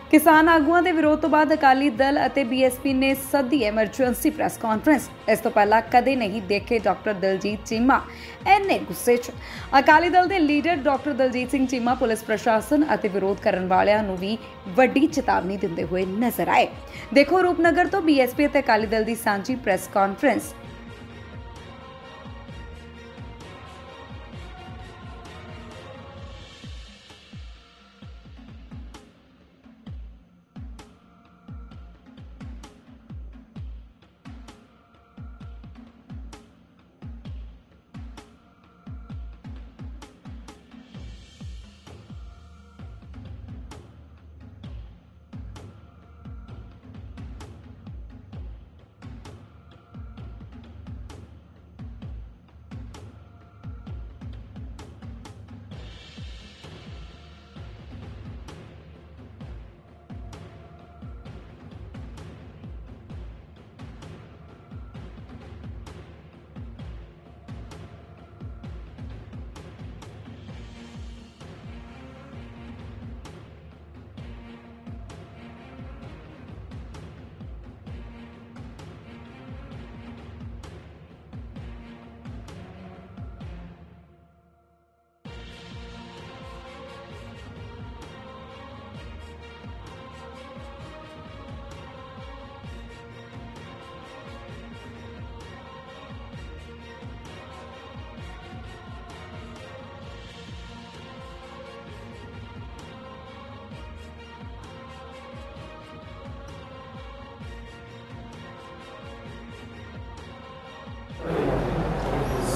किसान आगुआं के विरोध तो बाद अकाली दल और बीएसपी ने सदी एमरजेंसी प्रैस कॉन्फ्रेंस। इस तो पहला कदे नहीं देखे डॉक्टर दलजीत चीमा इन्ने गुस्से च। अकाली दल के leader doctor Daljit Singh Cheema police प्रशासन और विरोध करने वालों को भी वड्डी चेतावनी दिंदे हुए नजर आए। देखो रूपनगर तो बीएसपी और अकाली दल की सांझी प्रैस कॉन्फ्रेंस।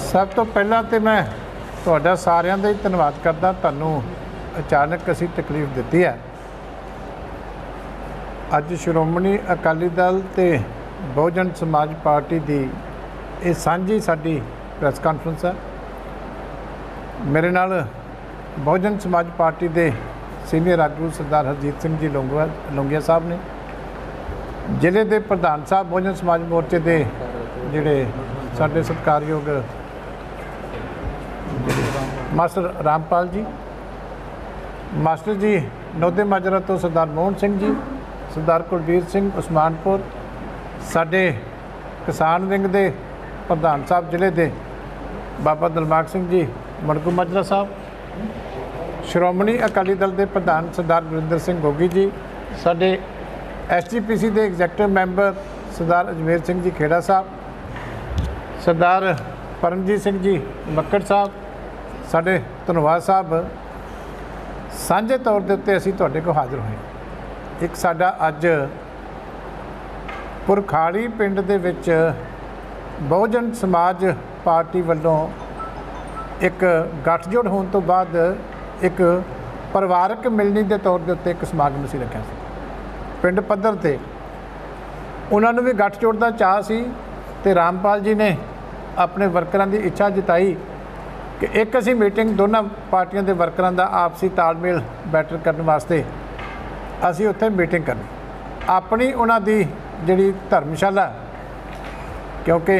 सब तो पहला तो मैं तुहाडा सारिਆਂ ਦਾ ਹੀ ਧੰਨਵਾਦ करदा। ਤੁਹਾਨੂੰ अचानक असी तकलीफ दी है। अज श्रोमणी अकाली दल ते बहुजन समाज पार्टी की ये सांझी साडी प्रैस कॉन्फ्रेंस है। मेरे नाल बहुजन समाज पार्टी के सीनियर आगू सरदार हरजीत सिंह जी लोंगिया साहब ने, जिले के प्रधान साहब बहुजन समाज मोर्चे के जिहड़े साडे सत्कारयोग मास्टर रामपाल जी, मास्टर जी नौदे माजरा तो सरदार मोहन सिंह जी, सरदार कुलबीर सिंह उस्मानपुर, साडे किसान विंग के प्रधान साहब जिले के बाबा दिलबाग सिंह जी मड़गू माजरा साहब, श्रोमणी अकाली दल के प्रधान सरदार गुरिंदर सिंह गोगी जी, साडे SGPC के एग्जैक्टिव मैंबर सरदार अजमेर सिंह जी खेड़ा साहब, सरदार परमजीत सिंह जी मक्कड़ साहब, साडे धनवाद साहब, सांझे तौर के उत्ते असीं तुहाडे कोल हाज़र होए। एक साडा अज पुरखाड़ी पिंड दे विच बहुजन समाज पार्टी वल्लों एक गठजोड़ होने तो बाद एक परिवारक मिलनी के तौर के उत्ते एक समागम असीं रखिया सी पिंड पद्धर ते। उन्हां नूं भी गठजोड़ का चाह सी ते रामपाल जी ने अपने वर्करां की इच्छा जताई कि एक असी मीटिंग दोनों पार्टियों के वर्करां का आपसी तालमेल बैटर करने वास्ते असी उत्थे मीटिंग करनी। अपनी उन्हां दी जिहड़ी धर्मशाला, क्योंकि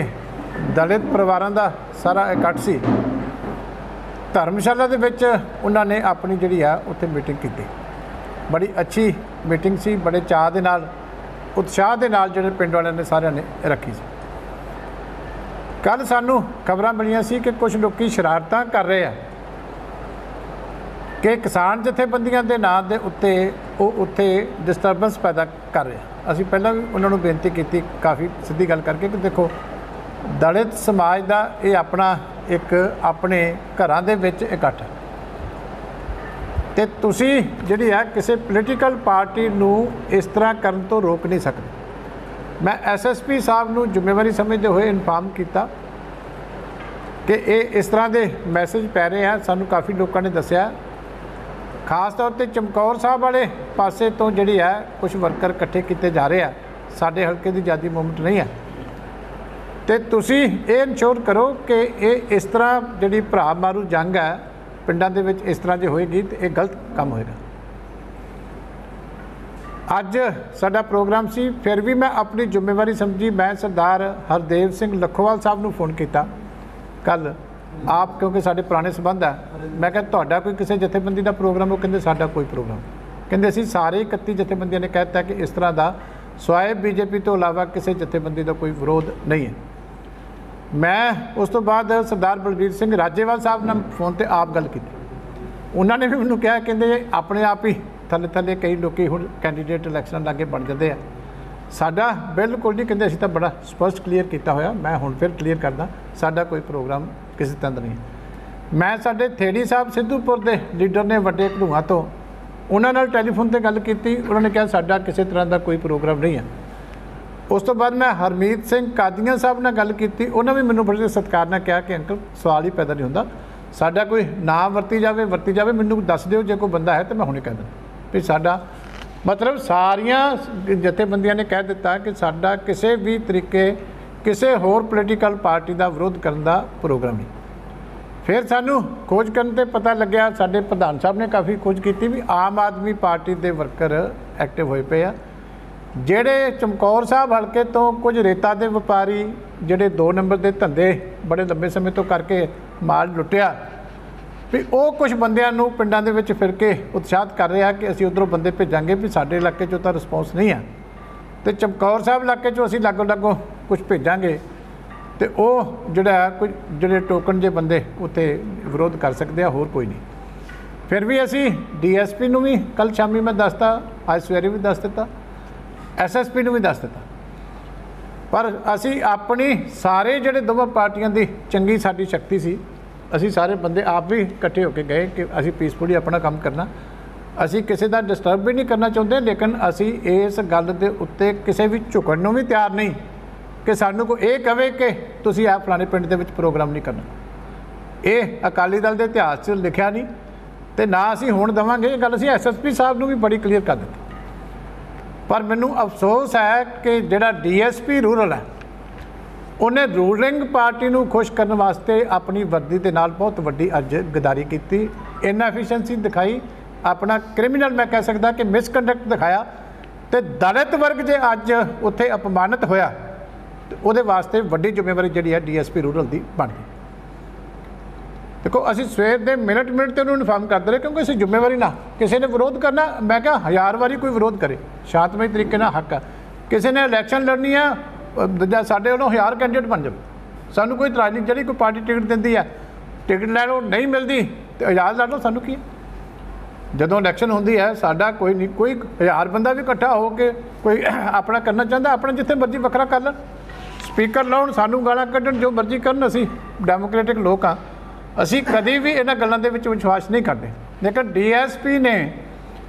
दलित परिवारों का सारा इकट्ठ सी, धर्मशाला दे विच उन्हां ने अपनी जिहड़ी आ उत्थे मीटिंग की। बड़ी अच्छी मीटिंग सी, बड़े चाह दे नाल उत्साह दे नाल जिहड़े पिंड वालियां ने सारिਆਂ ने रखी सी। कल सानू खबरां मिलियां सी कि कुछ लोग शरारतां कर रहे हैं कि किसान जथेबंदियां दे नां दे उत्ते उत्थे डिस्टर्बेंस पैदा कर रहे हैं। असीं पहलां भी उन्हां नूं बेनती कीती काफ़ी सीधी गल करके कि देखो दलित समाज का ये अपना एक अपने घरां दे विच इकट्ठ है ते तुसीं जिहड़ी है किसी पोलीटिकल पार्टी नूं इस तरह करन तो रोक नहीं सकदे। मैं SSP साहब नूं जिम्मेवारी समझते हुए इन्फॉर्म किया कि ये इस तरह के मैसेज पै रहे हैं। सानू काफ़ी लोगों ने दसिया, खास तौर पर चमकौर साहब वाले पासे तो जिहड़ी है कुछ वर्कर इकट्ठे किए जा रहे हैं, साडे हल्के की आज़ादी मूवमेंट नहीं है। तो तुसीं ये इंश्योर करो कि ये इस तरह जिहड़ी भरा मारू जंग है पिंडां दे विच इस तरह जो होएगी तो ये गलत काम होएगा। अज साडा प्रोग्राम सी, फिर भी मैं अपनी जिम्मेवारी समझी। मैं सरदार हरदेव सिंह लखोवाल साहब नूं फोन किया कल, आप क्योंकि साडे पुराने संबंध है, मैं कहा तुहाडा कोई किसी जथेबंदी का प्रोग्राम, वो कहंदे साडा कोई प्रोग्राम। ਕਹਿੰਦੇ ਅਸੀਂ ਸਾਰੇ 31 ਜਥੇਬੰਦੀਆਂ ਨੇ ਕਹਿ ਦਿੱਤਾ ਕਿ ਇਸ ਤਰ੍ਹਾਂ ਦਾ ਸਵਾਏ ਬੀਜੇਪੀ ਤੋਂ ਇਲਾਵਾ ਕਿਸੇ ਜਥੇਬੰਦੀ ਦਾ ਕੋਈ ਵਿਰੋਧ ਨਹੀਂ ਹੈ। ਮੈਂ ਉਸ ਤੋਂ ਬਾਅਦ ਸਰਦਾਰ ਬਲਬੀਰ ਸਿੰਘ ਰਾਜੇਵਾਲ ਸਾਹਿਬ ਨਾਲ ਫੋਨ ਤੇ ਆਪ ਗੱਲ ਕੀਤੀ। ਉਹਨਾਂ ਨੇ ਵੀ ਮੈਨੂੰ ਕਿਹਾ, ਕਹਿੰਦੇ ਆਪਣੇ ਆਪ ਹੀ ਥੱਲੇ ਥੱਲੇ ਕਈ ਲੋਕੀ ਹੁਣ ਕੈਂਡੀਡੇਟ ਇਲੈਕਸ਼ਨ ਲਾਗੇ ਬਣ ਜਾਂਦੇ ਆ। ਸਾਡਾ ਬਿਲਕੁਲ ਨਹੀਂ, ਕਹਿੰਦੇ ਅਸੀਂ ਤਾਂ ਬੜਾ ਸਪਸ਼ਟ ਕਲੀਅਰ ਕੀਤਾ ਹੋਇਆ। ਮੈਂ ਹੁਣ ਫਿਰ ਕਲੀਅਰ ਕਰਦਾ, ਸਾਡਾ ਕੋਈ ਪ੍ਰੋਗਰਾਮ ਕਿਸੇ ਤਰ੍ਹਾਂ ਦਾ ਨਹੀਂ। ਮੈਂ ਸਾਡੇ ਥੇੜੀ ਸਾਹਿਬ ਸਿੱਧੂਪੁਰ ਦੇ ਲੀਡਰ ਨੇ ਵੱਡੇ ਘੜੂਆਂ ਤੋਂ, ਉਹਨਾਂ ਨਾਲ ਟੈਲੀਫੋਨ ਤੇ ਗੱਲ ਕੀਤੀ। ਉਹਨਾਂ ਨੇ ਕਿਹਾ ਸਾਡਾ ਕਿਸੇ ਤਰ੍ਹਾਂ ਦਾ ਕੋਈ ਪ੍ਰੋਗਰਾਮ ਨਹੀਂ ਹੈ। ਉਸ ਤੋਂ ਬਾਅਦ ਮੈਂ ਹਰਮੀਤ ਸਿੰਘ ਕਾਦੀਆਂ ਸਾਹਿਬ ਨਾਲ ਗੱਲ ਕੀਤੀ। ਉਹਨਾਂ ਵੀ ਮੈਨੂੰ ਬੜੇ ਸਤਿਕਾਰ ਨਾਲ ਕਿਹਾ ਕਿ ਅੰਕਲ ਸਵਾਲ ਹੀ ਪੈਦਾ ਨਹੀਂ ਹੁੰਦਾ, ਸਾਡਾ ਕੋਈ ਨਾਮ ਵਰਤੀ ਜਾਵੇ ਮੈਨੂੰ ਦੱਸ ਦਿਓ, ਜੇ ਕੋਈ ਬੰਦਾ ਹੈ ਤਾਂ ਮੈਂ ਹੁਣੇ ਕਹਿ ਦਿੰਦਾ ਵੀ ਸਾਡਾ ਮਤਲਬ ਸਾਰੀਆਂ ਜਥੇਬੰਦੀਆਂ ਨੇ ਕਹਿ ਦਿੱਤਾ ਕਿ ਸਾਡਾ ਕਿਸੇ ਵੀ ਤਰੀਕੇ ਕਿਸੇ ਹੋਰ ਪੋਲੀਟੀਕਲ ਪਾਰਟੀ ਦਾ ਵਿਰੋਧ ਕਰਨ ਦਾ ਪ੍ਰੋਗਰਾਮ ਨਹੀਂ। ਫਿਰ ਸਾਨੂੰ ਖੋਜ ਕਰਨ ਤੇ ਪਤਾ ਲੱਗਿਆ, ਸਾਡੇ ਪ੍ਰਧਾਨ ਸਾਹਿਬ ਨੇ ਕਾਫੀ ਖੋਜ ਕੀਤੀ ਵੀ ਆਮ ਆਦਮੀ ਪਾਰਟੀ ਦੇ ਵਰਕਰ ਐਕਟਿਵ ਹੋਏ ਪਏ ਆ। ਜਿਹੜੇ ਚਮਕੌਰ ਸਾਹਿਬ ਹਲਕੇ ਤੋਂ ਕੁਝ ਰੇਤਾ ਦੇ ਵਪਾਰੀ ਜਿਹੜੇ 2 ਨੰਬਰ ਦੇ ਧੰਦੇ ਬੜੇ ਲੰਬੇ ਸਮੇਂ ਤੋਂ ਕਰਕੇ ਮਾਲ ਲੁੱਟਿਆ, ਵੀ ਉਹ ਕੁਝ ਬੰਦਿਆਂ ਨੂੰ ਪਿੰਡਾਂ ਦੇ ਵਿੱਚ ਫਿਰ ਕੇ ਉਤਸ਼ਾਹਿਤ ਕਰ ਰਿਹਾ ਕਿ ਅਸੀਂ ਉੱਧਰੋਂ ਬੰਦੇ ਭੇਜਾਂਗੇ, ਵੀ ਸਾਡੇ ਇਲਾਕੇ 'ਚੋਂ ਤਾਂ ਰਿਸਪੌਂਸ ਨਹੀਂ ਆ, ਅਤੇ ਚਮਕੌਰ ਸਾਹਿਬ ਇਲਾਕੇ 'ਚੋਂ ਅਸੀਂ ਲਾਗੋ ਕੁਝ ਭੇਜਾਂਗੇ, ਅਤੇ ਉਹ ਜਿਹੜਾ ਕੁਝ ਜਿਹੜੇ ਟੋਕਨ ਜੇ ਬੰਦੇ ਉੱਥੇ ਵਿਰੋਧ ਕਰ ਸਕਦੇ ਆ, ਹੋਰ ਕੋਈ ਨਹੀਂ। ਫਿਰ ਵੀ ਅਸੀਂ DSP ਨੂੰ ਵੀ ਕੱਲ੍ਹ ਸ਼ਾਮੀ ਮੈਂ ਦੱਸਤਾ, ਅੱਜ ਸਵੇਰੇ ਵੀ ਦੱਸ ਦਿੱਤਾ, SSP ਨੂੰ ਵੀ ਦੱਸ ਦਿੱਤਾ। ਪਰ ਅਸੀਂ ਆਪਣੀ ਸਾਰੇ ਜਿਹੜੇ ਦੋਵਾਂ ਪਾਰਟੀਆਂ ਦੀ ਚੰਗੀ ਸਾਡੀ ਸ਼ਕਤੀ ਸੀ, ਅਸੀਂ ਸਾਰੇ ਬੰਦੇ ਆਪ ਵੀ ਇਕੱਠੇ ਹੋ ਕੇ ਗਏ ਕਿ ਅਸੀਂ ਪੀਸਫੁਲੀ ਆਪਣਾ ਕੰਮ ਕਰਨਾ, ਅਸੀਂ ਕਿਸੇ ਦਾ ਡਿਸਟਰਬ ਵੀ ਨਹੀਂ ਕਰਨਾ ਚਾਹੁੰਦੇ, ਲੇਕਿਨ ਅਸੀਂ ਇਸ ਗੱਲ ਦੇ ਉੱਤੇ ਕਿਸੇ ਵੀ ਝੁਕਣ ਨੂੰ ਵੀ ਤਿਆਰ ਨਹੀਂ ਕਿ ਸਾਨੂੰ ਕੋਈ ਇਹ ਕਹੇ ਕਿ ਤੁਸੀਂ ਆਹ ਫਲਾਣੇ ਪਿੰਡ ਦੇ ਵਿੱਚ ਪ੍ਰੋਗਰਾਮ ਨਹੀਂ ਕਰਨਾ। ਇਹ ਅਕਾਲੀ ਦਲ ਦੇ ਇਤਿਹਾਸ 'ਚ ਲਿਖਿਆ ਨਹੀਂ, ਅਤੇ ਨਾ ਅਸੀਂ ਹੁਣ ਦੇਵਾਂਗੇ। ਇਹ ਗੱਲ ਅਸੀਂ SSP ਸਾਹਿਬ ਨੂੰ ਵੀ ਬੜੀ ਕਲੀਅਰ ਕਰ ਦਿੱਤੀ। ਪਰ ਮੈਨੂੰ ਅਫਸੋਸ ਹੈ ਕਿ ਜਿਹੜਾ DSP ਰੂਰਲ ਹੈ, ਉਹਨੇ ਰੂਲਿੰਗ ਪਾਰਟੀ ਨੂੰ ਖੁਸ਼ ਕਰਨ ਵਾਸਤੇ ਆਪਣੀ ਵਰਦੀ ਦੇ ਨਾਲ ਬਹੁਤ ਵੱਡੀ ਅੱਜ ਗਦਾਰੀ ਕੀਤੀ, ਇਨਐਫੀਸ਼ੀਐਂਸੀ ਦਿਖਾਈ, ਆਪਣਾ ਕ੍ਰਿਮੀਨਲ ਮੈਂ ਕਹਿ ਸਕਦਾ ਕਿ ਮਿਸਕੰਡਕਟ ਦਿਖਾਇਆ, ਅਤੇ ਦਲਿਤ ਵਰਗ ਜੇ ਅੱਜ ਉੱਥੇ ਅਪਮਾਨਿਤ ਹੋਇਆ ਅਤੇ ਉਹਦੇ ਵਾਸਤੇ ਵੱਡੀ ਜ਼ਿੰਮੇਵਾਰੀ ਜਿਹੜੀ ਹੈ DSP ਰੂਰਲ ਦੀ ਬਣ ਗਈ। ਦੇਖੋ ਅਸੀਂ ਸਵੇਰ ਦੇ ਮਿੰਟ ਤੇ ਉਹਨੂੰ ਇਨਫਾਰਮ ਕਰਦੇ ਰਹੇ, ਕਿਉਂਕਿ ਅਸੀਂ ਜ਼ਿੰਮੇਵਾਰੀ ਨਾ ਕਿਸੇ ਨੇ ਵਿਰੋਧ ਕਰਨਾ, ਮੈਂ ਕਿਹਾ 1000 ਵਾਰੀ ਕੋਈ ਵਿਰੋਧ ਕਰੇ, ਸ਼ਾਂਤਮਈ ਤਰੀਕੇ ਨਾਲ ਹੱਕ ਆ। ਕਿਸੇ ਨੇ ਇਲੈਕਸ਼ਨ ਲੜਨੀ ਆ, ਦੂਜਾ ਸਾਡੇ ਵੱਲੋਂ 1000 ਕੈਂਡੀਡੇਟ ਬਣ ਜਾਵੇ, ਸਾਨੂੰ ਕੋਈ ਇਤਰਾਜ਼ ਨਹੀਂ। ਜਿਹੜੀ ਕੋਈ ਪਾਰਟੀ ਟਿਕਟ ਦਿੰਦੀ ਹੈ, ਟਿਕਟ ਲੈ ਲਓ, ਨਹੀਂ ਮਿਲਦੀ ਤੇ ਆਜ਼ਾਦ ਲੜ ਲਓ, ਸਾਨੂੰ ਕੀ ਹੈ। ਜਦੋਂ ਇਲੈਕਸ਼ਨ ਹੁੰਦੀ ਹੈ ਸਾਡਾ ਕੋਈ ਨਹੀਂ, ਕੋਈ 1000 ਬੰਦਾ ਵੀ ਇਕੱਠਾ ਹੋ ਕੇ ਕੋਈ ਆਪਣਾ ਕਰਨਾ ਚਾਹੁੰਦਾ, ਆਪਣਾ ਜਿੱਥੇ ਮਰਜ਼ੀ ਵੱਖਰਾ ਕਰ ਲੈਣ, ਸਪੀਕਰ ਲਾਉਣ, ਸਾਨੂੰ ਗਾਲਾਂ ਕੱਢਣ, ਜੋ ਮਰਜ਼ੀ ਕਰਨ। ਅਸੀਂ ਡੈਮੋਕ੍ਰੈਟਿਕ ਲੋਕ ਹਾਂ, ਅਸੀਂ ਕਦੀ ਵੀ ਇਹਨਾਂ ਗੱਲਾਂ ਦੇ ਵਿੱਚ ਵਿਸ਼ਵਾਸ ਨਹੀਂ ਕਰਦੇ। ਲੇਕਿਨ DSP ਨੇ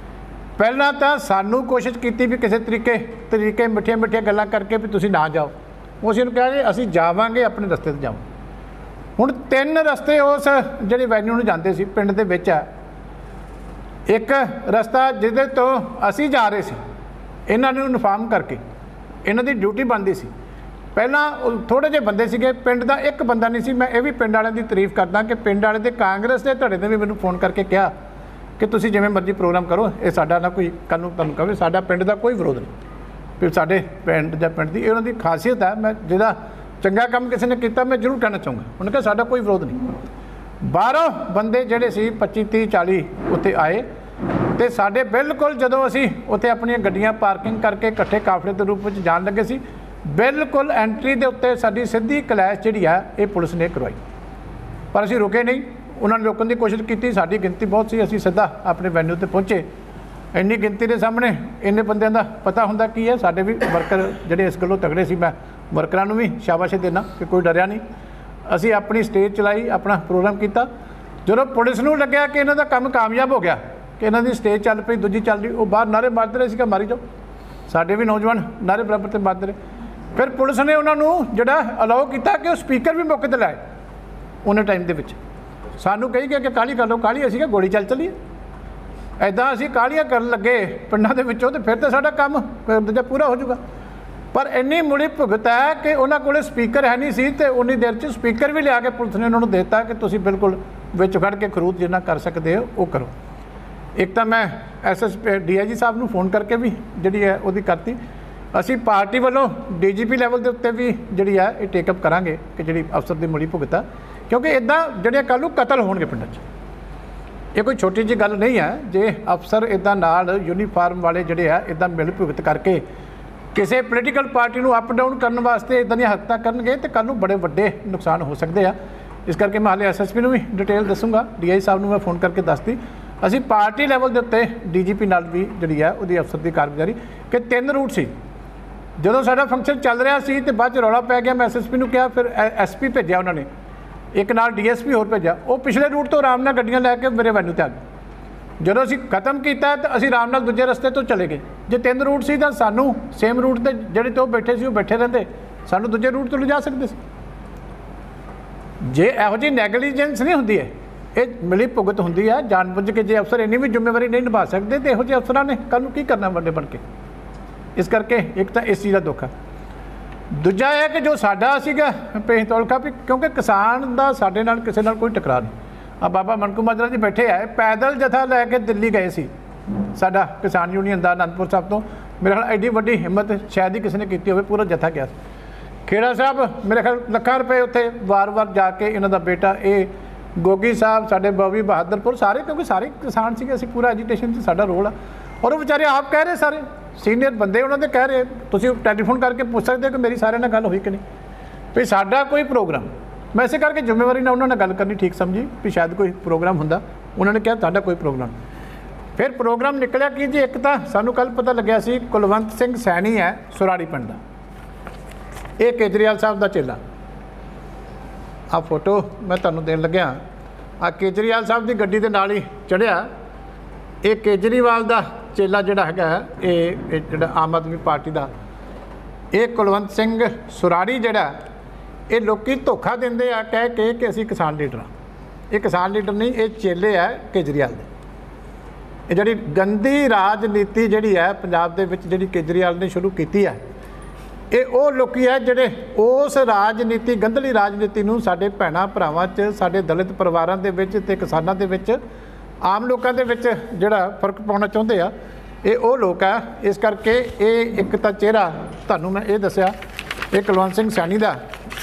ਪਹਿਲਾਂ ਤਾਂ ਸਾਨੂੰ ਕੋਸ਼ਿਸ਼ ਕੀਤੀ ਵੀ ਕਿਸੇ ਤਰੀਕੇ ਮਿੱਠੀਆਂ ਗੱਲਾਂ ਕਰਕੇ ਵੀ ਤੁਸੀਂ ਨਾ ਜਾਓ। ਅਸੀਂ ਉਹਨੂੰ ਕਿਹਾ ਜੀ ਅਸੀਂ ਜਾਵਾਂਗੇ, ਆਪਣੇ ਰਸਤੇ 'ਤੇ ਜਾਓ। ਹੁਣ 3 ਰਸਤੇ ਉਸ ਜਿਹੜੇ ਵੈਨਿਊ ਨੂੰ ਜਾਂਦੇ ਸੀ ਪਿੰਡ ਦੇ ਵਿੱਚ ਆ। ਇੱਕ ਰਸਤਾ ਜਿਹਦੇ ਤੋਂ ਅਸੀਂ ਜਾ ਰਹੇ ਸੀ, ਇਹਨਾਂ ਨੂੰ ਇਨਫਾਰਮ ਕਰਕੇ, ਇਹਨਾਂ ਦੀ ਡਿਊਟੀ ਬਣਦੀ ਸੀ। ਪਹਿਲਾਂ ਥੋੜ੍ਹੇ ਜਿਹੇ ਬੰਦੇ ਸੀਗੇ, ਪਿੰਡ ਦਾ ਇੱਕ ਬੰਦਾ ਨਹੀਂ ਸੀ। ਮੈਂ ਇਹ ਵੀ ਪਿੰਡ ਵਾਲਿਆਂ ਦੀ ਤਾਰੀਫ ਕਰਦਾ ਕਿ ਪਿੰਡ ਵਾਲੇ ਦੇ ਕਾਂਗਰਸ ਦੇ ਧੜੇ ਨੇ ਵੀ ਮੈਨੂੰ ਫੋਨ ਕਰਕੇ ਕਿਹਾ ਕਿ ਤੁਸੀਂ ਜਿਵੇਂ ਮਰਜ਼ੀ ਪ੍ਰੋਗਰਾਮ ਕਰੋ, ਇਹ ਸਾਡਾ ਨਾ ਕੋਈ ਕੱਲ੍ਹ ਨੂੰ ਤੁਹਾਨੂੰ ਕਹੇ ਸਾਡਾ ਪਿੰਡ ਦਾ ਕੋਈ ਵਿਰੋਧ ਨਹੀਂ। ਫਿਰ ਸਾਡੇ ਪਿੰਡ ਦੀ ਉਹਨਾਂ ਦੀ ਖਾਸੀਅਤ ਹੈ, ਮੈਂ ਜਿਹਦਾ ਚੰਗਾ ਕੰਮ ਕਿਸੇ ਨੇ ਕੀਤਾ ਮੈਂ ਜ਼ਰੂਰ ਕਹਿਣਾ ਚਾਹੂੰਗਾ। ਉਹਨੇ ਕਿਹਾ ਸਾਡਾ ਕੋਈ ਵਿਰੋਧ ਨਹੀਂ। 12 ਬੰਦੇ ਜਿਹੜੇ ਸੀ 25 30 40 ਉੱਥੇ ਆਏ, ਅਤੇ ਸਾਡੇ ਬਿਲਕੁਲ ਜਦੋਂ ਅਸੀਂ ਉੱਥੇ ਆਪਣੀਆਂ ਗੱਡੀਆਂ ਪਾਰਕਿੰਗ ਕਰਕੇ ਇਕੱਠੇ ਕਾਫਲੇ ਦੇ ਰੂਪ ਵਿੱਚ ਜਾਣ ਲੱਗੇ ਸੀ, ਬਿਲਕੁਲ ਐਂਟਰੀ ਦੇ ਉੱਤੇ ਸਾਡੀ ਸਿੱਧੀ ਕਲੈਸ਼ ਜਿਹੜੀ ਆ ਇਹ ਪੁਲਿਸ ਨੇ ਕਰਵਾਈ। ਪਰ ਅਸੀਂ ਰੁਕੇ ਨਹੀਂ, ਉਹਨਾਂ ਨੇ ਰੋਕਣ ਦੀ ਕੋਸ਼ਿਸ਼ ਕੀਤੀ। ਸਾਡੀ ਗਿਣਤੀ ਬਹੁਤ ਸੀ, ਅਸੀਂ ਸਿੱਧਾ ਆਪਣੇ ਵੈਨਿਊ 'ਤੇ ਪਹੁੰਚੇ। ਇੰਨੀ ਗਿਣਤੀ ਦੇ ਸਾਹਮਣੇ ਇੰਨੇ ਬੰਦਿਆਂ ਦਾ ਪਤਾ ਹੁੰਦਾ ਕੀ ਹੈ। ਸਾਡੇ ਵੀ ਵਰਕਰ ਜਿਹੜੇ ਇਸ ਗੱਲੋਂ ਤਗੜੇ ਸੀ, ਮੈਂ ਵਰਕਰਾਂ ਨੂੰ ਵੀ ਸ਼ਾਬਾਸ਼ ਦੇਣਾ ਕਿ ਕੋਈ ਡਰਿਆ ਨਹੀਂ। ਅਸੀਂ ਆਪਣੀ ਸਟੇਜ ਚਲਾਈ, ਆਪਣਾ ਪ੍ਰੋਗਰਾਮ ਕੀਤਾ। ਜਦੋਂ ਪੁਲਿਸ ਨੂੰ ਲੱਗਿਆ ਕਿ ਇਹਨਾਂ ਦਾ ਕੰਮ ਕਾਮਯਾਬ ਹੋ ਗਿਆ, ਕਿ ਇਹਨਾਂ ਦੀ ਸਟੇਜ ਚੱਲ ਪਈ, ਦੂਜੀ ਚੱਲ ਰਹੀ, ਉਹ ਬਾਹਰ ਨਾਅਰੇ ਮਾਰਦੇ ਰਹੇ ਸੀ ਕਿ ਮਾਰੀ ਜਾਓ। ਸਾਡੇ ਵੀ ਨੌਜਵਾਨ ਨਾਅਰੇ ਬਰਾਬਰ 'ਤੇ ਮਾਰਦੇ ਰਹੇ। ਫਿਰ ਪੁਲਿਸ ਨੇ ਉਹਨਾਂ ਨੂੰ ਜਿਹੜਾ ਅਲਾਓ ਕੀਤਾ ਕਿ ਉਹ ਸਪੀਕਰ ਵੀ ਮੌਕੇ 'ਤੇ ਲਾਏ। ਉਹਨੇ ਟਾਈਮ ਦੇ ਵਿੱਚ ਸਾਨੂੰ ਕਹੀ ਗਿਆ ਕਿ ਕਾਹਲੀ ਕਰ ਲਓ, ਕਾਹਲੀ ਅਸੀਂ ਕਿ ਗੋਲੀ ਚੱਲ ਚੱਲੀਏ। ਇੱਦਾਂ ਅਸੀਂ ਕਾਹਲੀਆਂ ਕਰਨ ਲੱਗੇ ਪਿੰਡਾਂ ਦੇ ਵਿੱਚੋਂ, ਅਤੇ ਫਿਰ ਤਾਂ ਸਾਡਾ ਕੰਮ ਦੂਜਾ ਪੂਰਾ ਹੋ ਜਾਊਗਾ। ਪਰ ਇੰਨੀ ਮੁੜੀ ਭੁਗਤ ਹੈ ਕਿ ਉਹਨਾਂ ਕੋਲ ਸਪੀਕਰ ਹੈ ਨਹੀਂ ਸੀ, ਅਤੇ ਉਨੀ ਦੇਰ 'ਚ ਸਪੀਕਰ ਵੀ ਲਿਆ ਕੇ ਪੁਲਿਸ ਨੇ ਉਹਨਾਂ ਨੂੰ ਦੇ ਦਿੱਤਾ ਕਿ ਤੁਸੀਂ ਬਿਲਕੁਲ ਵਿੱਚ ਖੜ੍ਹ ਕੇ ਖਰੂਦ ਜਿੰਨਾ ਕਰ ਸਕਦੇ ਹੋ ਉਹ ਕਰੋ। ਇੱਕ ਤਾਂ ਮੈਂ SSP DIG ਸਾਹਿਬ ਨੂੰ ਫੋਨ ਕਰਕੇ ਵੀ ਜਿਹੜੀ ਹੈ ਉਹਦੀ ਕਰਤੀ। ਅਸੀਂ ਪਾਰਟੀ ਵੱਲੋਂ DGP ਲੈਵਲ ਦੇ ਉੱਤੇ ਵੀ ਜਿਹੜੀ ਹੈ ਇਹ ਟੇਕਅਪ ਕਰਾਂਗੇ ਕਿ ਜਿਹੜੀ ਅਫਸਰ ਦੀ ਮੁੜੀ ਭੁਗਤ ਆ, ਕਿਉਂਕਿ ਇੱਦਾਂ ਜਿਹੜੇ ਕੱਲ੍ਹ ਨੂੰ ਕਤਲ ਹੋਣਗੇ ਪਿੰਡਾਂ 'ਚ। ये कोई छोटी जी गल नहीं है। जे अफसर इदां नाल यूनीफार्म वाले जिहड़े आ इदां मिल भुगत करके किसी पोलीटिकल पार्टी नूं अप डाउन करने वास्ते इदां दी हरकतां करनगे तो कल नूं बड़े वड्डे नुकसान हो सकते हैं। इस करके मैं हाले SSP नूं भी डिटेल दसूँगा, DI साहब नूं मैं फोन करके दसती। असी पार्टी लैवल के उत्ते DGP नाल भी जिहड़ी है उहदी अफसर की कारगुजारी कि 3 रूट सी। जदों साडा फंक्शन चल रहा सी तो बाद रौला पै गया, मैं SSP नूं कहा, फिर SP भेजा उन्होंने, एक नाल DSP होर भेजा। वो पिछले रूट तो आराम नाल गड्डियां लैके मेरे वैन्यू ते आ गए। जदों असीं खत्म किया तो असीं आराम नाल दूजे रस्ते तो चले गए। जे 3 रूट सी तां सानूं सेम रूट ते जिहड़े तो बैठे सी वो बैठे रहिंदे, सानूं दूजे रूट तो लिजा सकदे सी। जे इहो जी नैगलीजेंस नहीं हुंदी है, ये मिली भुगत हुंदी है जानबुझ के। जे अफसर इन्नी भी जिम्मेवारी नहीं निभा सकते तो इहो ਜਿਹੇ अफसरां ने कल नूं की करना वड्डे बन के। इस करके एक तो इस चीज़ का दुख है। दूजा है कि जो साडा सीगा पेश तौलका भी, क्योंकि किसान का साडे नाल किसी नाल कोई टकराव नहीं। आ बाबा मनकू माजरा जी बैठे आए, पैदल जथा लैके दिल्ली गए सी साडा किसान यूनीयन का आनंदपुर साहब तो। मेरे ख्याल एडी वड्डी हिम्मत शायद ही किसी ने की होवे, पूरा जथा गया। खेड़ा साहब मेरे ख्याल ਲੱਖਾਂ रुपए उत्थे वार-वार जाके इन्हां दा बेटा ये गोगी साहब साडे बॉबी बहादुरपुर सारे, क्योंकि सारे किसान सीगे, असीं पूरा एजीटेशन से साडा रोल आ। और वो बेचारे आप कह रहे सारे सीनियर बंदे उन्होंने कह रहे, तुसीं टैलीफोन करके पूछ सकते हो कि मेरी सारे नाल गल हुई कि नहीं भी साडा कोई प्रोग्राम। मैं इसे करके जिम्मेवारी नाल उन्होंने गल करनी ठीक समझी भी शायद कोई प्रोग्राम हुंदा। उन्होंने कहा साडा कोई प्रोग्राम। फिर प्रोग्राम निकलिया कि जी एक तो सानूं कल पता लग्या सी कुलवंत सिंह सैनी है सुराड़ी पिंड दा, ये केजरीवाल साहब का चेला। आ फोटो मैं तुहानूं देण लग्या, आ केजरीवाल साहब की गड्डी दे नाल ही चढ़िया। ये केजरीवाल का चेला जिहड़ा हैगा ये जिहड़ा आम आदमी पार्टी का, ये कुलवंत सिंह सुराड़ी जिहड़ा ये लोकी धोखा दिंदे आ कह के कि असीं किसान लीडर हाँ। ये किसान लीडर नहीं, ये चेले है केजरीवाल दे। ये जिहड़ी गंदी राजनीति जिहड़ी है पंजाब दे विच जिहड़ी केजरीवाल ने शुरू कीती है, ये वो लोग है जिहड़े उस राजनीति गंदली राजनीति नूं साडे भैणां भरावां च साडे दलित परिवारां दे विच ते किसानां दे विच आम लोगों दे विच जिहड़ा फर्क पाउणा चाहुंदे आ, ये वो लोग है। इस करके ये एक तां चेहरा तुहानूं मैं ये दस्सिया, ये कुलवंत सिंह सैनी दा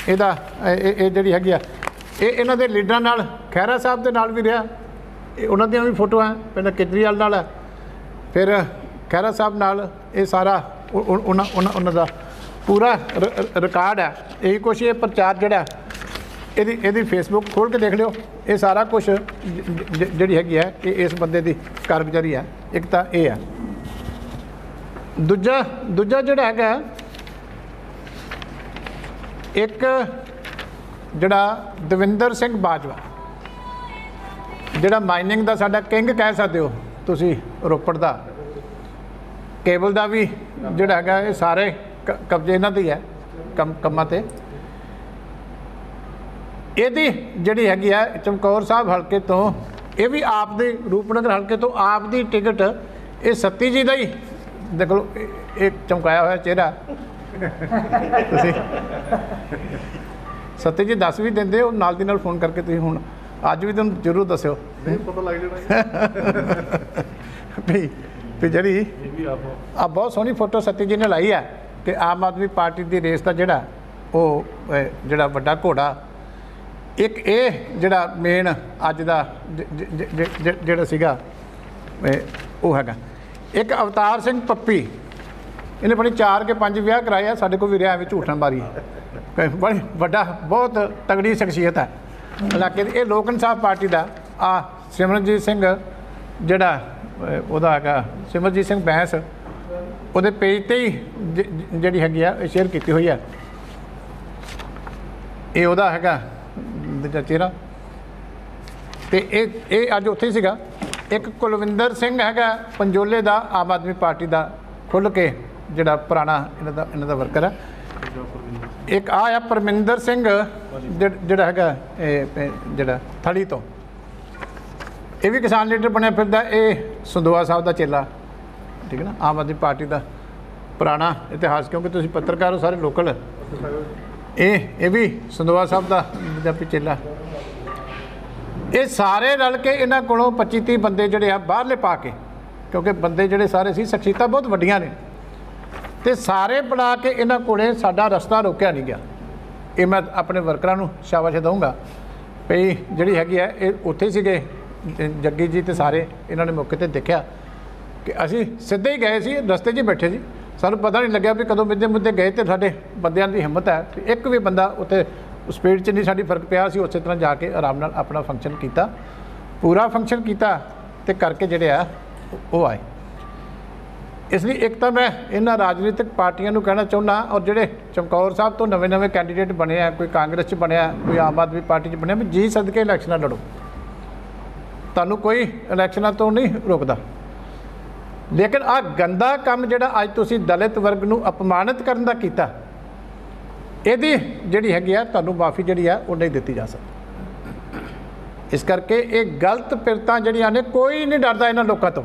इहदा ये जिहड़ी हैगी आ ये इन्हां दे लीडरां नाल खैरा साहब दे नाल भी रहा, उन्हां दियां भी फोटोआं पहिलां केजरीवाल नाल है, फिर खैरा साहब नाल ये सारा उन्हां दा पूरा रिकॉर्ड है। यही कुछ ये प्रचार जिहड़ा यदी फेसबुक खोल के देख लियो, ये सारा कुछ जिहड़ी हैगी है कि इस बंदे की कारगुजारी है। एक तो ये है। दूजा जिहड़ा हैगा एक जिहड़ा दविंदर सिंह बाजवा, जिहड़ा माइनिंग का साडा किंग कह सकते हो तुसीं, रोपड़ दा केबल का भी जिहड़ा हैगा ये सारे कब्जे इन्हां दी है कम्मां ते। ਇਹਦੀ ਜਿਹੜੀ ਹੈਗੀ ਆ ਚਮਕੌਰ ਸਾਹਿਬ ਹਲਕੇ ਤੋਂ, ਇਹ ਵੀ ਆਪ ਦੇ ਰੂਪਨਗਰ ਹਲਕੇ ਤੋਂ ਆਪ ਦੀ ਟਿਕਟ ਇਹ ਸੱਤੀ ਜੀ ਦਾ ਹੀ ਦੇਖ ਲਓ, ਇਹ ਚਮਕਾਇਆ ਹੋਇਆ ਚਿਹਰਾ ਤੁਸੀਂ ਸੱਤੀ ਜੀ ਦੱਸ ਵੀ ਦਿੰਦੇ ਹੋ ਨਾਲ ਦੀ ਨਾਲ ਫੋਨ ਕਰਕੇ। ਤੁਸੀਂ ਹੁਣ ਅੱਜ ਵੀ ਤੁਹਾਨੂੰ ਜ਼ਰੂਰ ਦੱਸਿਓ ਫੋਟੋ ਲੱਗ ਜਾਣਾ ਵੀ ਜਿਹੜੀ ਆ ਬਹੁਤ ਸੋਹਣੀ ਫੋਟੋ ਸੱਤੀ ਜੀ ਨੇ ਲਾਈ ਹੈ ਕਿ ਆਮ ਆਦਮੀ ਪਾਰਟੀ ਦੀ ਰੇਸ ਦਾ ਜਿਹੜਾ ਉਹ ਜਿਹੜਾ ਵੱਡਾ ਘੋੜਾ एक ये जिहड़ा मेन अज दा जिहड़ा सीगा वो हैगा। एक अवतार सिंह पप्पी, इन्हें बड़ी 4 के 5 विआह कराए, साडे कोल भी रहा है झूठन मारी, बड़ी वड्डा बहुत तगड़ी शख्सियत है इलाके दी। ये लोक इंसाफ पार्टी का आ सिमरनजीत सिंह जिहड़ा उहदा हैगा सिमरनजीत सिंह बैंस, उहदे पेज ते ही जिहड़ी हैगी आ शेयर कीती हुई है। ये उहदा हैगा दूजा चेहरा तो ये अज उत्थे सीगा। एक कुलविंदर सिंह हैगा पंजोले का आम आदमी पार्टी का खुल के जिहड़ा पुराना इन्हां दा वर्कर है। एक आ परमिंदर सिंह जिहड़ा हैगा जिहड़ा थड़ी तो, ये भी किसान लीडर बनया फिरदा। ये संधोआ साहब का चेला, ठीक है ना, आम आदमी पार्टी का पुराना इतिहास, क्योंकि तुसीं पत्रकार हो सारे लोकल। ये भी संधोआ साहब का पंजाबी चेला। ये सारे रल के इन्हां कोलों 25-30 बंदे जिहड़े आ बाहरले पा के, क्योंकि बंदे जिहड़े सारे सी शख्सियतां बहुत वड्डियां ने, ते सारे बना के इन्हां कोले साडा रस्ता रोकिया नहीं गया। ये मैं अपने वर्करां नूं शाबाश दूँगा भी जिहड़ी हैगी है ये उत्थे सीगे जग्गी जी तो सारे इन्होंने मौके पर देखा कि असी सीधे ही गए सी, रस्ते 'च ही बैठे सी, सानू पता नहीं लग्या भी कदों मिद्दे मुद्दे गए तो साडे बंदियां दी हिम्मत है कि एक भी बंदा उत्थे स्पीड 'च नहीं साडी फर्क पिया, सी उस तरह जाके आराम नाल अपना फंक्शन किया, पूरा फंक्शन किया तो करके जिहड़े आ वो आए। इसलिए एक तो मैं इन्हां राजनीतिक पार्टियां नूं कहना चाहुंदा, और जिहड़े चमकौर साहब तो नवे नवे कैंडीडेट बने आ, कोई कांग्रेस 'च बनया, कोई आम आदमी पार्टी 'च बनया, भी जी सदके इलैक्शनां लड़ो, तुहानूं कोई इलैक्शनां तो नहीं रोकदा। लेकिन आ गंदा काम जिहड़ा अज तुसीं दलित वर्ग नूं अपमानित करन दा कीता, इहदी जिहड़ी हैगी आ तुहानूं माफ़ी जिहड़ी आ वो नहीं दित्ती जा सकदी। इस करके ये गलत पिरतां जिहड़ियां ने कोई नहीं डरदा इन्हां लोकां तो।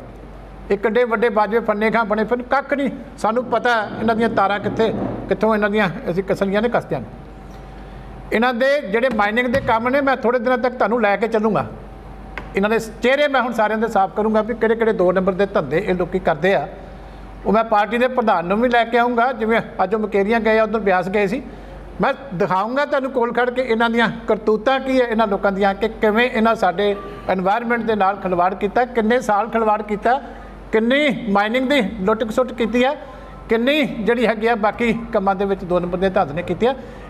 एक एडे वड्डे बाजवे फन्ने खां बने फिर कख नहीं, सानूं पता इन्हां दीयां तारां कित्थों इन्हां दीयां असीं कसलियां ने कसदियां ने। इन्हां दे जिहड़े माइनिंग दे काम ने मैं थोड़े दिनों तक तुहानूं लै के चलूँगा, इन्हां दे चेहरे मैं हुण सारिਆਂ ਦੇ साफ करूँगा भी किहड़े-किहड़े 2 नंबर ਦੇ धंधे ये लोग करते आ। वो मैं पार्टी के प्रधान नूं भी लैके आऊँगा, जिवें अज मकेरियां गए उधर ब्यास गए सी, मैं दिखाऊँगा तुहानूं कोल खड़ के इन्हां दीयां करतूतां की है इन्हां लोकां दीयां कि किवें इन्हां साडे एनवायरनमेंट दे नाल खिलवाड़ कीता, किन्ने साल खिलवाड़ कीता, किन्नी माइनिंग की लुੱਟ खसुੱਟ कीती है, किन्नी जिहड़ी हैगी आ बाकी कंमां दे विच 2 नंबर दे धंधे ने कीते।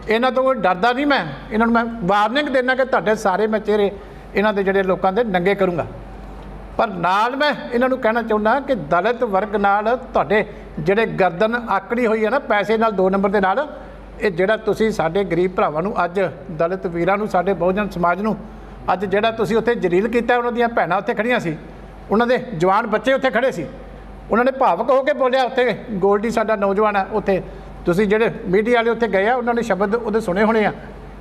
इन्हां तो कोई डरदा नहीं, मैं इन्हां नूं मैं वार्निंग देना कि तुहाडे सारे मैं चेहरे इन्हां दे जिहड़े लोकां दे नंगे करूँगा। पर नाल मैं इन्हां नूं कहना चाहुंदा कि दलित वर्ग नाल तुहाडे जिहड़े गर्दन आकड़ी हुई है ना पैसे नाल 2 नंबर दे नाल, ये जिहड़ा तुसीं साडे गरीब भरावां नूं अज दलित वीरां नूं साडे बहुजन समाज नूं अज जिहड़ा तुसीं उत्थे जलील कीता, उन्हां दीयां भैणां उत्थे खड़ीਆਂ सी, उन्हां दे जवान बच्चे उत्थे खड़े सी, उन्होंने भावक होकर बोलिया उत्थे गोल्डी साडा नौजवान है, उत्थे तुसीं जिहड़े मीडिया वाले उत्थे गए आ उन्होंने शब्द उहदे सुने होने आ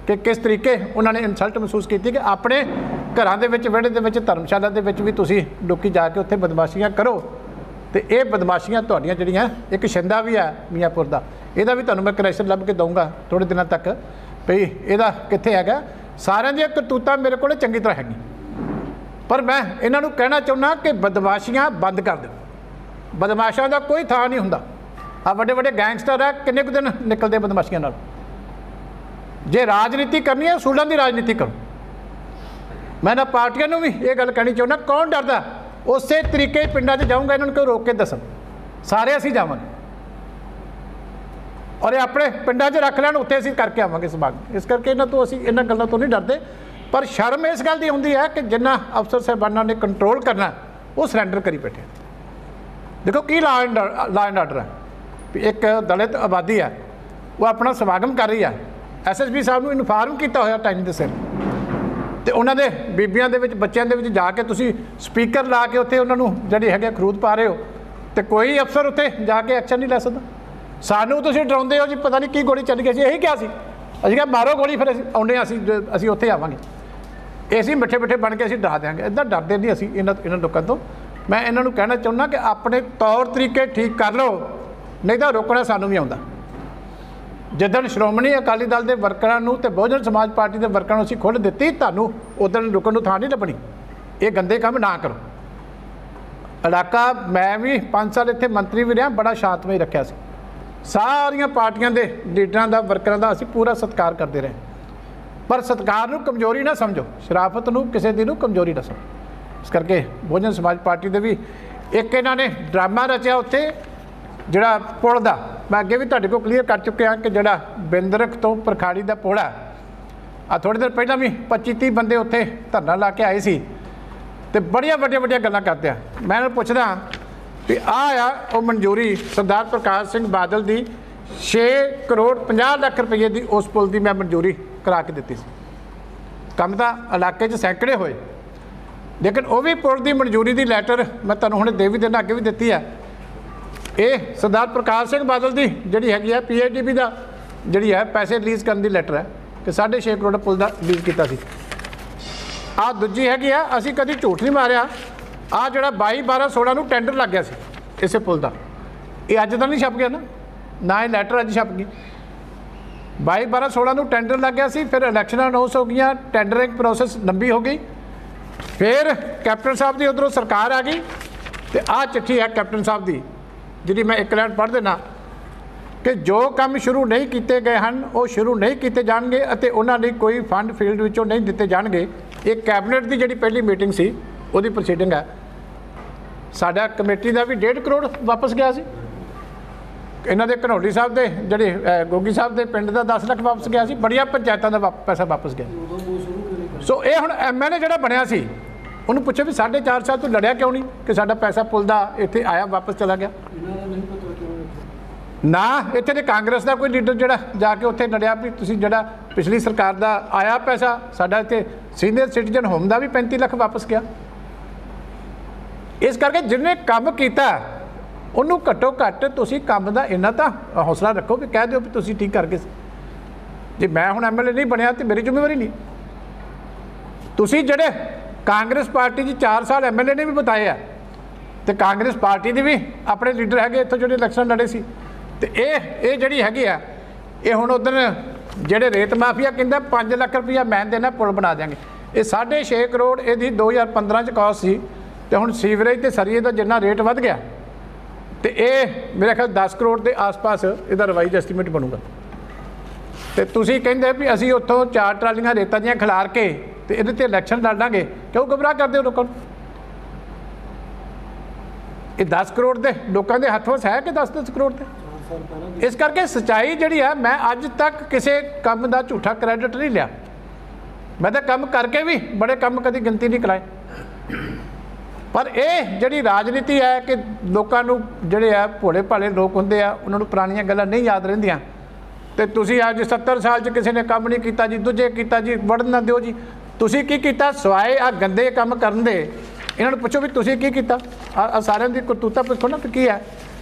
कि किस तरीके उन्होंने इंसल्ट महसूस की कि अपने घरां दे विच विहड़े दे विच धर्मशाला दे विच भी तुसीं लोकी जाके उत्थे बदमाशियां करो। तो ये बदमाशियां तुहाड़ियां जिहड़ियां एक शिंदा भी है मियांपुर दा, इहदा भी तुहानूं मैं क्रैशर लभ के दूँगा थोड़े दिनों तक भी इहदा कित्थे हैगा। सारिਆਂ ਦੀਆਂ करतूतां मेरे कोल चंगी तरह हैगी, पर मैं इन्हां नूं कहना चाहुंदा कि बदमाशियां बंद कर दो। बदमाशां दा कोई थां नहीं हुंदा। आ वड्डे वड्डे गैंगस्टर है, किन्ने कुछ दिन निकलते बदमाशियां नाल। जे राजनीति करनी है सूलां की राजनीति करो। मैं ना पार्टियां नूं भी ये गल कहनी चाहुंदा, कौन डरदा उस तरीके पिंडां 'च जाऊँगा, इन्हां नूं कोई रोक के दसन, सारे असीं जावांगे और ये अपने पिंडां 'च रख लैण, उत्थे असीं करके आवांगे समागम। इस करके इन्हां तो असीं इन्हां गल्लां तो नहीं डरदे, पर शर्म इस गल दी हुंदी है कि जिन्ना अफसर साहिबानां ने कंट्रोल करना वो सरेंडर करी बैठे। देखो की लॉ एंड आर्डर है, एक दलित आबादी है वो अपना समागम कर रही है, SSP साहब नूं इन्फॉर्म किया होया टाइम दे सिर, तो उन्होंने बीबियां दे विच बच्चों के जाके तुसीं स्पीकर ला के उत्थे उन्होंने जिहड़ी है खरूद पा रहे हो, तो कोई अफसर उत्थे जाके एक्शन नहीं लै सकदा। सानूं तुसीं डराउंदे हो जी, पता नहीं की गोली चल गई, यही क्या सी, असीं कहा मारो गोली, फिर आउंदे असीं उत्थे आवांगे, असीं मिठे मिठे बन के असीं डरा देंगे। इदां डरदे नहीं असीं इन्हां लोकां तो। मैं इन्हां नूं कहना चाहुंदा कि अपने तौर तरीके ठीक कर लो, नहीं तो रोकना सानूं भी आउंदा। जिदन श्रोमणी अकाली दल के वर्करां नूं ते बहुजन समाज पार्टी के वर्करां नूं असीं खुल दित्ती, तुहानूं उदन रुकण नूं थां नहीं लभणी। ये गंदे काम ना करो। इलाका मैं भी 5 साल इत्थे मंत्री भी रहा, बड़ा शांतमई रखिया सी, सारियां पार्टियां दे लीडरां दा वर्करां दा असीं पूरा सत्कार करते रहे, पर सत्कार नूं कमजोरी ना समझो, शराफत नूं किसी दी नूं कमजोरी ना समझो। इस करके बहुजन समाज पार्टी दे भी एक इन्हां ने ड्रामा रचिया उत्थे जिहड़ा पुल दा, मैं अगे भी तुहाडे कोल क्लीयर कर चुकिया कि जिहड़ा बिंदरख तो परखाड़ी दा पुल है, आ थोड़े देर पहलां भी 25-30 बंदे उत्थे धरना ला के आए सी ते बड़ियां वड्डियां गल्लां करदे आ। मैं उन्हां नूं पुछदा भी आ मंजूरी सरदार प्रकाश सिंह बादल की 6 करोड़ 50 लाख रुपये की उस पुल की मैं मंजूरी करा के दी सी। काम तो इलाके 'च सैकड़े होए, लेकिन वो भी पुल की मंजूरी की लैटर मैं तुहानूं हुणे दे भी देना, अगे भी दी है। ये सरदार प्रकाश सिंह बादल की जिहड़ी हैगी है PIDB का जिहड़ी है पैसे रिलीज़ करने की लैटर है कि 6.5 करोड़ पुल का रिलीज़ किया सी। आ दूजी हैगी है, असीं कभी झूठ नहीं मारिया, आ जिहड़ा 22-12-16 नूं टेंडर लग गया सी इसे पुल का, ये अज तो नहीं छप गया ना ये लैटर अज छप गई। 22-12-16 नूं टेंडर लग गया सी, फिर इलैक्शन अनाउंस हो गई, टेंडरिंग प्रोसैस लंबी हो गई, फिर कैप्टन साहब की उधरों सरकार आ गई, तो आ चिट्ठी है कैप्टन साहब की जी मैं एक लाइन पढ़ देना कि जो काम शुरू नहीं किए गए हैं वो शुरू नहीं किए जाएंगे और उन्होंने कोई फंड फील्ड विचों नहीं दिते जाएंगे। एक कैबिनेट की जी पहली मीटिंग सी ਉਹਦੀ ਪ੍ਰੋਸੀਡਿੰਗ ਹੈ। ਸਾਡਾ ਕਮੇਟੀ ਦਾ ਵੀ 1.5 ਕਰੋੜ ਵਾਪਸ ਗਿਆ ਸੀ। ਇਹਨਾਂ ਦੇ ਘਨੌਲੀ ਸਾਹਿਬ ਦੇ ਜਿਹੜੇ ਗੋਗੀ ਸਾਹਿਬ ਦੇ ਪਿੰਡ ਦਾ 10 ਲੱਖ ਵਾਪਸ ਗਿਆ ਸੀ। ਬੜੀਆਂ ਪੰਚਾਇਤਾਂ ਦਾ ਪੈਸਾ ਵਾਪਸ ਗਿਆ। ਸੋ ਇਹ ਹੁਣ MLA ਜਿਹੜਾ ਬਣਿਆ ਸੀ ਉਹਨੂੰ ਪੁੱਛੋ ਵੀ 4.5 ਸਾਲ ਤੋਂ ਲੜਿਆ ਕਿਉਂ ਨਹੀਂ ਕਿ ਸਾਡਾ ਪੈਸਾ ਪੁੱਲ ਦਾ ਇੱਥੇ ਆਇਆ ਵਾਪਸ ਚਲਾ ਗਿਆ। ਨਾ ਇੱਥੇ ਦੇ ਕਾਂਗਰਸ ਦਾ ਕੋਈ ਲੀਡਰ ਜਿਹੜਾ ਜਾ ਕੇ ਉੱਥੇ ਲੜਿਆ ਵੀ ਤੁਸੀਂ ਜਿਹੜਾ ਪਿਛਲੀ ਸਰਕਾਰ ਦਾ ਆਇਆ ਪੈਸਾ ਸਾਡਾ ਇੱਥੇ ਸੀਨੀਅਰ ਸਿਟੀਜ਼ਨ ਹੋਮ ਦਾ ਵੀ 35 ਲੱਖ ਵਾਪਸ ਗਿਆ। ਇਸ ਕਰਕੇ ਜਿਹਨੇ ਕੰਮ ਕੀਤਾ ਉਹਨੂੰ ਘੱਟੋ ਘੱਟ ਤੁਸੀਂ ਕੰਮ ਦਾ ਇੰਨਾ ਤਾਂ ਹੌਸਲਾ ਰੱਖੋ ਕਿ ਕਹਿ ਦਿਓ ਵੀ ਤੁਸੀਂ ਠੀਕ ਕਰ ਗਏ। ਜੇ ਮੈਂ ਹੁਣ MLA ਨਹੀਂ ਬਣਿਆ ਤਾਂ ਮੇਰੀ ਜ਼ਿੰਮੇਵਾਰੀ ਨਹੀਂ। ਤੁਸੀਂ ਜਿਹੜੇ ਕਾਂਗਰਸ ਪਾਰਟੀ 'ਚ 4 ਸਾਲ MLA ਨੇ ਵੀ ਬਿਤਾਏ ਆ ਅਤੇ ਕਾਂਗਰਸ ਪਾਰਟੀ ਦੇ ਵੀ ਆਪਣੇ ਲੀਡਰ ਹੈਗੇ ਇੱਥੋਂ ਜਿਹੜੇ ਇਲੈਕਸ਼ਨ ਲੜੇ ਸੀ। ਅਤੇ ਇਹ ਜਿਹੜੀ ਹੈਗੀ ਆ ਇਹ ਹੁਣ ਉੱਧਰ ਜਿਹੜੇ ਰੇਤ ਮਾਫੀਆ ਕਹਿੰਦਾ 5 ਲੱਖ ਰੁਪਈਆ ਮੈਂ ਦੇਣਾ ਪੁਲ ਬਣਾ ਦਿਆਂਗੇ। ਇਹ 6.5 ਕਰੋੜ ਇਹਦੀ 2015 'ਚ ਕਾਸਟ ਸੀ ਅਤੇ ਹੁਣ ਸੀਵਰੇਜ ਅਤੇ ਸਰੀਏ ਦਾ ਜਿੰਨਾ ਰੇਟ ਵੱਧ ਗਿਆ ਅਤੇ ਇਹ ਮੇਰੇ ਖਿਆਲ 10 ਕਰੋੜ ਦੇ ਆਸ-ਪਾਸ ਇਹਦਾ ਰਿਵਾਈਜ਼ ਐਸਟੀਮੇਟ ਬਣੂਗਾ। ਅਤੇ ਤੁਸੀਂ ਕਹਿੰਦੇ ਵੀ ਅਸੀਂ ਉੱਥੋਂ 4 ਟਰਾਲੀਆਂ ਰੇਤਾਂ ਦੀਆਂ ਖਿਲਾਰ ਕੇ ਅਤੇ ਇਹਦੇ 'ਤੇ ਇਲੈਕਸ਼ਨ ਲੜ ਲਾਂਗੇ। ਕਿਉਂ ਗੁੰਮਰਾਹ ਕਰਦੇ ਹੋ ਲੋਕਾਂ ਨੂੰ? ਇਹ 10 ਕਰੋੜ ਦੇ ਲੋਕਾਂ ਦੇ ਹੱਥ ਵਿੱਚ ਹੈ ਕਿ 10-10 ਕਰੋੜ ਦੇ? ਇਸ ਕਰਕੇ ਸੱਚਾਈ ਜਿਹੜੀ ਹੈ ਮੈਂ ਅੱਜ ਤੱਕ ਕਿਸੇ ਕੰਮ ਦਾ ਝੂਠਾ ਕ੍ਰੈਡਿਟ ਨਹੀਂ ਲਿਆ। ਮੈਂ ਤਾਂ ਕੰਮ ਕਰਕੇ ਵੀ ਬੜੇ ਕੰਮ ਕਦੀ ਗਿਣਤੀ ਨਹੀਂ ਕਰਾਏ। ਪਰ ਇਹ ਜਿਹੜੀ ਰਾਜਨੀਤੀ ਹੈ ਕਿ ਲੋਕਾਂ ਨੂੰ ਜਿਹੜੇ ਆ ਭੋਲੇ ਭਾਲੇ ਲੋਕ ਹੁੰਦੇ ਆ ਉਹਨਾਂ ਨੂੰ ਪੁਰਾਣੀਆਂ ਗੱਲਾਂ ਨਹੀਂ ਯਾਦ ਰਹਿੰਦੀਆਂ। ਅਤੇ ਤੁਸੀਂ ਅੱਜ 70 ਸਾਲ 'ਚ ਕਿਸੇ ਨੇ ਕੰਮ ਨਹੀਂ ਕੀਤਾ ਜੀ, ਦੂਜੇ ਕੀਤਾ ਜੀ, ਵੜਨ ਨਾ ਦਿਓ ਜੀ। ਤੁਸੀਂ ਕੀ ਕੀਤਾ ਸਿਵਾਏ ਆਹ ਗੰਦੇ ਕੰਮ ਕਰਨ ਦੇ? ਇਹਨਾਂ ਨੂੰ ਪੁੱਛੋ ਵੀ ਤੁਸੀਂ ਕੀ ਕੀਤਾ। ਆ ਸਾਰਿਆਂ ਦੀ ਕਰਤੂਤਾਂ ਪੁੱਛੋ ਨਾ ਕੀ ਹੈ,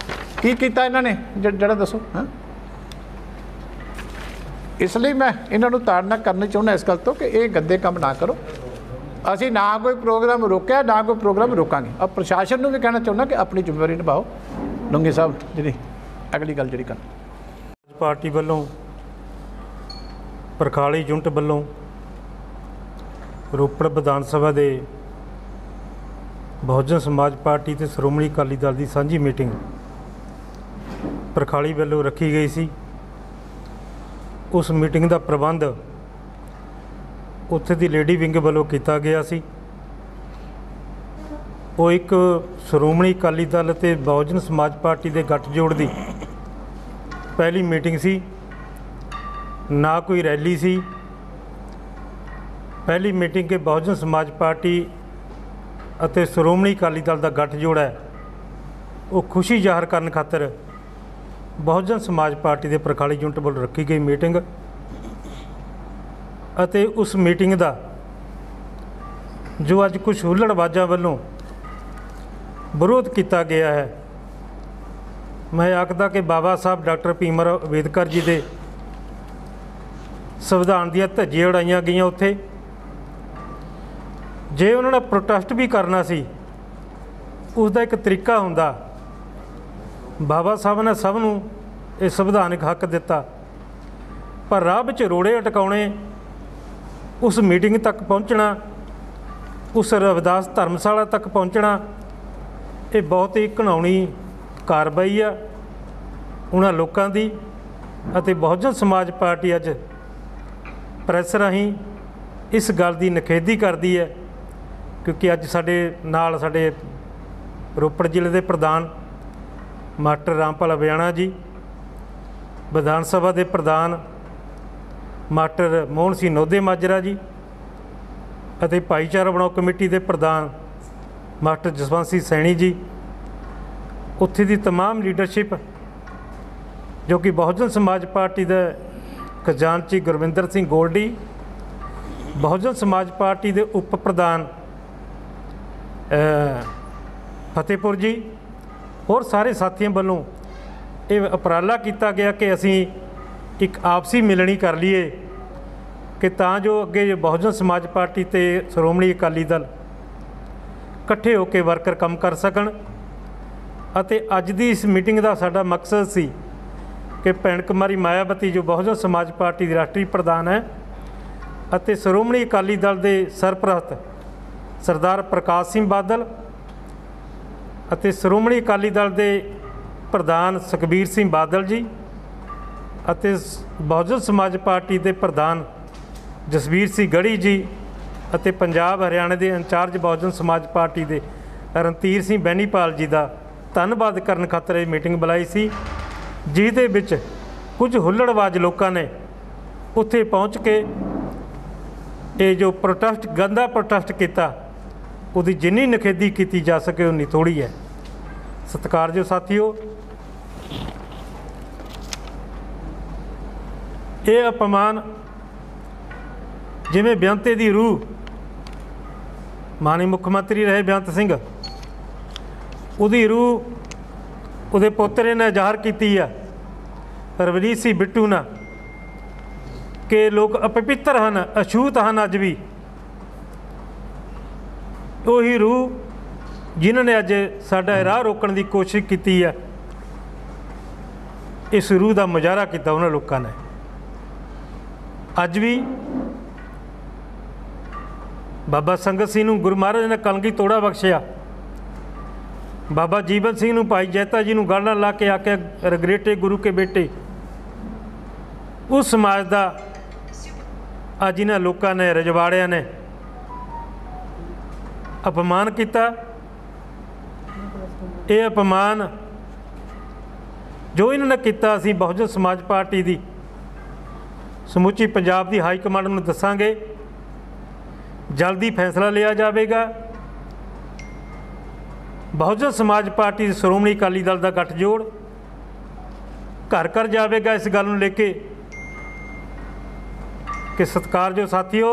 ਕੀ ਕੀਤਾ ਇਹਨਾਂ ਨੇ ਜਿਹੜਾ ਦੱਸੋ। ਹਾਂ, ਇਸ ਲਈ ਮੈਂ ਇਹਨਾਂ ਨੂੰ ਤਾੜਨਾ ਕਰਨੀ ਚਾਹੁੰਦਾ ਇਸ ਗੱਲ ਤੋਂ ਕਿ ਇਹ ਗੰਦੇ ਕੰਮ ਨਾ ਕਰੋ। ਅਸੀਂ ਨਾ ਕੋਈ ਪ੍ਰੋਗਰਾਮ ਰੋਕਿਆ ਨਾ ਕੋਈ ਪ੍ਰੋਗਰਾਮ ਰੋਕਾਂਗੇ। ਔਰ ਪ੍ਰਸ਼ਾਸਨ ਨੂੰ ਵੀ ਕਹਿਣਾ ਚਾਹੁੰਦਾ ਕਿ ਆਪਣੀ ਜ਼ਿੰਮੇਵਾਰੀ ਨਿਭਾਓ। ਲੰਗੇ ਸਾਹਿਬ ਜਿਹੜੀ ਅਗਲੀ ਗੱਲ ਜਿਹੜੀ ਕਰਨ ਪਾਰਟੀ ਵੱਲੋਂ ਪਰਖਾਲੀ ਯੂਨਿਟ ਵੱਲੋਂ ਰੋਪੜ ਵਿਧਾਨ ਸਭਾ ਦੇ ਬਹੁਜਨ ਸਮਾਜ ਪਾਰਟੀ ਅਤੇ ਸ਼੍ਰੋਮਣੀ ਅਕਾਲੀ ਦਲ ਦੀ ਸਾਂਝੀ ਮੀਟਿੰਗ ਪਰਖਾਲੀ ਵੱਲੋਂ ਰੱਖੀ ਗਈ ਸੀ। ਉਸ ਮੀਟਿੰਗ ਦਾ ਪ੍ਰਬੰਧ ਉੱਥੇ ਦੀ ਲੇਡੀ ਵਿੰਗ ਵੱਲੋਂ ਕੀਤਾ ਗਿਆ ਸੀ। ਉਹ ਇੱਕ ਸ਼੍ਰੋਮਣੀ ਅਕਾਲੀ ਦਲ ਅਤੇ ਬਹੁਜਨ ਸਮਾਜ ਪਾਰਟੀ ਦੇ ਗੱਠਜੋੜ ਦੀ ਪਹਿਲੀ ਮੀਟਿੰਗ ਸੀ। ਨਾ ਕੋਈ ਰੈਲੀ ਸੀ। ਪਹਿਲੀ ਮੀਟਿੰਗ ਕਿ ਬਹੁਜਨ ਸਮਾਜ ਪਾਰਟੀ ਅਤੇ ਸ਼੍ਰੋਮਣੀ ਅਕਾਲੀ ਦਲ ਦਾ ਗੱਠਜੋੜ ਹੈ ਉਹ ਖੁਸ਼ੀ ਜ਼ਾਹਰ ਕਰਨ ਖਾਤਰ ਬਹੁਜਨ ਸਮਾਜ ਪਾਰਟੀ ਦੇ ਪਰਖਾਲੀ ਯੂਨਿਟ ਵੱਲੋਂ ਰੱਖੀ ਗਈ ਮੀਟਿੰਗ ਅਤੇ ਉਸ ਮੀਟਿੰਗ ਦਾ ਜੋ ਅੱਜ ਕੁਝ ਹੁੱਲੜਬਾਜ਼ਾਂ ਵੱਲੋਂ ਵਿਰੋਧ ਕੀਤਾ ਗਿਆ ਹੈ। ਮੈਂ ਆਖਦਾ ਕਿ ਬਾਬਾ ਸਾਹਿਬ ਡਾਕਟਰ ਭੀਮ ਰਾਓ ਅੰਬੇਦਕਰ ਜੀ ਦੇ ਸੰਵਿਧਾਨ ਦੀਆਂ ਧੱਜੀਆਂ ਉਡਾਈਆਂ ਗਈਆਂ। ਉੱਥੇ ਜੇ ਉਹਨਾਂ ਨੇ ਪ੍ਰੋਟੈਸਟ ਵੀ ਕਰਨਾ ਸੀ ਉਸ ਦਾ ਇੱਕ ਤਰੀਕਾ ਹੁੰਦਾ। ਬਾਬਾ ਸਾਹਿਬ ਨੇ ਸਭ ਨੂੰ ਇਹ ਸੰਵਿਧਾਨਕ ਹੱਕ ਦਿੱਤਾ, ਪਰ ਰਾਹ ਵਿੱਚ ਰੋੜੇ ਅਟਕਾਉਣੇ, ਉਸ ਮੀਟਿੰਗ ਤੱਕ ਪਹੁੰਚਣਾ, ਉਸ ਰਵਿਦਾਸ ਧਰਮਸ਼ਾਲਾ ਤੱਕ ਪਹੁੰਚਣਾ, ਇਹ ਬਹੁਤ ਹੀ ਘਿਨਾਉਣੀ ਕਾਰਵਾਈ ਆ ਉਹਨਾਂ ਲੋਕਾਂ ਦੀ। ਅਤੇ ਬਹੁਜਨ ਸਮਾਜ ਪਾਰਟੀ ਅੱਜ ਪ੍ਰੈਸ ਰਾਹੀਂ ਇਸ ਗੱਲ ਦੀ ਨਿਖੇਧੀ ਕਰਦੀ ਹੈ ਕਿਉਂਕਿ ਅੱਜ ਸਾਡੇ ਨਾਲ ਸਾਡੇ ਰੋਪੜ ਜ਼ਿਲ੍ਹੇ ਦੇ ਪ੍ਰਧਾਨ ਮਾਸਟਰ ਰਾਮਪਾਲ ਅਬਿਆਣਾ ਜੀ, ਵਿਧਾਨ ਸਭਾ ਦੇ ਪ੍ਰਧਾਨ ਮਾਸਟਰ ਮੋਹਨ ਸਿੰਘ ਨੋਦੇ ਮਾਜਰਾ ਜੀ ਅਤੇ ਭਾਈਚਾਰਾ ਬਣਾਓ ਕਮੇਟੀ ਦੇ ਪ੍ਰਧਾਨ ਮਾਸਟਰ ਜਸਵੰਤ ਸਿੰਘ ਸੈਣੀ ਜੀ, ਉੱਥੇ ਦੀ तमाम ਲੀਡਰਸ਼ਿਪ ਜੋ ਕਿ ਬਹੁਜਨ ਸਮਾਜ ਪਾਰਟੀ ਦੇ ਖਜ਼ਾਨਚੀ ਗੁਰਵਿੰਦਰ ਸਿੰਘ ਗੋਲਡੀ, ਬਹੁਜਨ ਸਮਾਜ ਪਾਰਟੀ ਦੇ ਉਪ ਪ੍ਰਧਾਨ ਫਤਿਹਪੁਰ ਜੀ, ਹੋਰ ਸਾਰੇ ਸਾਥੀਆਂ ਵੱਲੋਂ ਇਹ ਉਪਰਾਲਾ ਕੀਤਾ ਗਿਆ ਕਿ ਅਸੀਂ ਇੱਕ ਆਪਸੀ ਮਿਲਣੀ ਕਰ ਲਈਏ ਕਿ ਤਾਂ ਜੋ ਅੱਗੇ ਬਹੁਜਨ ਸਮਾਜ ਪਾਰਟੀ ਅਤੇ ਸ਼੍ਰੋਮਣੀ ਅਕਾਲੀ ਦਲ ਇਕੱਠੇ ਹੋ ਕੇ ਵਰਕਰ ਕੰਮ ਕਰ ਸਕਣ। ਅਤੇ ਅੱਜ ਦੀ ਇਸ ਮੀਟਿੰਗ ਦਾ ਸਾਡਾ ਮਕਸਦ ਸੀ ਕਿ ਭੈਣ ਕੁਮਾਰੀ ਮਾਇਆਵਤੀ ਜੋ ਬਹੁਜਨ ਸਮਾਜ ਪਾਰਟੀ ਦੀ ਰਾਸ਼ਟਰੀ ਪ੍ਰਧਾਨ ਹੈ ਅਤੇ ਸ਼੍ਰੋਮਣੀ ਅਕਾਲੀ ਦਲ ਦੇ ਸਰਪ੍ਰਸਤ ਸਰਦਾਰ ਪ੍ਰਕਾਸ਼ ਸਿੰਘ ਬਾਦਲ ਅਤੇ ਸ਼੍ਰੋਮਣੀ ਅਕਾਲੀ ਦਲ ਦੇ ਪ੍ਰਧਾਨ ਸੁਖਬੀਰ ਸਿੰਘ ਬਾਦਲ ਜੀ ਅਤੇ ਬਹੁਜਨ ਸਮਾਜ ਪਾਰਟੀ ਦੇ ਪ੍ਰਧਾਨ ਜਸਵੀਰ ਸਿੰਘ ਗੜੀ ਜੀ ਅਤੇ ਪੰਜਾਬ ਹਰਿਆਣੇ ਦੇ ਇੰਚਾਰਜ ਬਹੁਜਨ ਸਮਾਜ ਪਾਰਟੀ ਦੇ ਰਣਧੀਰ ਸਿੰਘ ਬੈਨੀਪਾਲ ਜੀ ਦਾ ਧੰਨਵਾਦ ਕਰਨ ਖਾਤਰ ਇਹ ਮੀਟਿੰਗ ਬੁਲਾਈ ਸੀ, ਜਿਸ ਦੇ ਵਿੱਚ ਕੁਝ ਹੁੱਲੜਬਾਜ਼ ਲੋਕਾਂ ਨੇ ਉੱਥੇ ਪਹੁੰਚ ਕੇ ਇਹ ਜੋ ਪ੍ਰੋਟੈਸਟ ਗੰਦਾ ਪ੍ਰੋਟੈਸਟ ਕੀਤਾ ਉਹਦੀ ਜਿੰਨੀ ਨਿਖੇਧੀ ਕੀਤੀ ਜਾ ਸਕੇ ਉਨੀ ਥੋੜ੍ਹੀ ਹੈ। ਸਤਿਕਾਰਯੋਗ ਸਾਥੀਓ, ਇਹ ਅਪਮਾਨ ਜਿਵੇਂ ਬੇਅੰਤੇ ਦੀ ਰੂਹ ਮਾਨਯੋਗ ਮੁੱਖ ਮੰਤਰੀ ਰਹੇ ਬੇਅੰਤ ਸਿੰਘ, ਉਹਦੀ ਰੂਹ ਉਹਦੇ ਪੋਤਰੇ ਨੇ ਜ਼ਾਹਰ ਕੀਤੀ ਆ ਰਵਨੀਤ ਸਿੰਘ ਬਿੱਟੂ ਨਾਲ ਕਿ ਲੋਕ ਅਪਵਿੱਤਰ ਹਨ, ਅਛੂਤ ਹਨ। ਅੱਜ ਵੀ ਉਹੀ ਰੂਹ ਜਿਨ੍ਹਾਂ ਨੇ ਅੱਜ ਸਾਡਾ ਰਾਹ ਰੋਕਣ ਦੀ ਕੋਸ਼ਿਸ਼ ਕੀਤੀ ਆ, ਇਸ ਰੂਹ ਦਾ ਮੁਜ਼ਾਹਰਾ ਕੀਤਾ ਉਹਨਾਂ ਲੋਕਾਂ ਨੇ। ਅੱਜ ਵੀ ਬਾਬਾ ਸੰਗਤ ਸਿੰਘ ਨੂੰ ਗੁਰੂ ਮਹਾਰਾਜ ਨੇ ਕਲਗੀ ਤੋੜਾ ਬਖਸ਼ਿਆ, ਬਾਬਾ ਜੀਵਨ ਸਿੰਘ ਨੂੰ ਭਾਈ ਜੈਤਾ ਜੀ ਨੂੰ ਗਲ ਨਾਲ ਲਾ ਕੇ ਆਖਿਆ ਰਗਰੇਟੇ ਗੁਰੂ ਕੇ ਬੇਟੇ। ਉਸ ਸਮਾਜ ਦਾ ਅੱਜ ਇਹਨਾਂ ਲੋਕਾਂ ਨੇ, ਰਜਵਾੜਿਆਂ ਨੇ ਅਪਮਾਨ ਕੀਤਾ। ਇਹ ਅਪਮਾਨ ਜੋ ਇਹਨਾਂ ਨੇ ਕੀਤਾ, ਅਸੀਂ ਬਹੁਜਨ ਸਮਾਜ ਪਾਰਟੀ ਦੀ ਸਮੁੱਚੀ ਪੰਜਾਬ ਦੀ ਹਾਈ ਕਮਾਂਡ ਨੂੰ ਦੱਸਾਂਗੇ। ਜਲਦੀ ਫੈਸਲਾ ਲਿਆ ਜਾਵੇਗਾ। ਬਹੁਜਨ ਸਮਾਜ ਪਾਰਟੀ ਦੇ ਸ਼੍ਰੋਮਣੀ ਅਕਾਲੀ ਦਲ ਦਾ ਗੱਠਜੋੜ ਘਰ ਘਰ ਜਾਵੇਗਾ ਇਸ ਗੱਲ ਨੂੰ ਲੈ ਕੇ ਕਿ ਸਤਿਕਾਰਯੋਗ ਸਾਥੀਓ,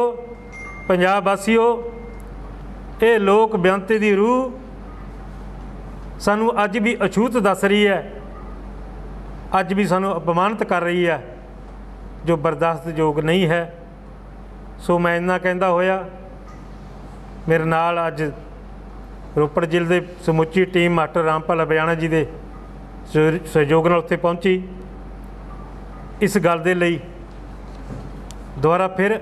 ਪੰਜਾਬ ਵਾਸੀਓ, ਇਹ ਲੋਕ ਬੇਅੰਤੀ ਦੀ ਰੂਹ ਸਾਨੂੰ ਅੱਜ ਵੀ ਅਛੂਤ ਦੱਸ ਰਹੀ ਹੈ, ਅੱਜ ਵੀ ਸਾਨੂੰ ਅਪਮਾਨਿਤ ਕਰ ਰਹੀ ਹੈ, ਜੋ ਬਰਦਾਸ਼ਤਯੋਗ ਨਹੀਂ ਹੈ। ਸੋ ਮੈਂ ਇੰਨਾ ਕਹਿੰਦਾ ਹੋਇਆ, ਮੇਰੇ ਨਾਲ ਅੱਜ ਰੋਪੜ ਜ਼ਿਲ੍ਹੇ ਦੇ ਸਮੁੱਚੀ ਟੀਮ ਮਾਸਟਰ ਰਾਮਪਾਲ ਅਭਿਆਣਾ ਜੀ ਦੇ ਸਹਿਯੋਗ ਨਾਲ ਉੱਥੇ ਪਹੁੰਚੀ। ਇਸ ਗੱਲ ਦੇ ਲਈ ਦੁਬਾਰਾ ਫਿਰ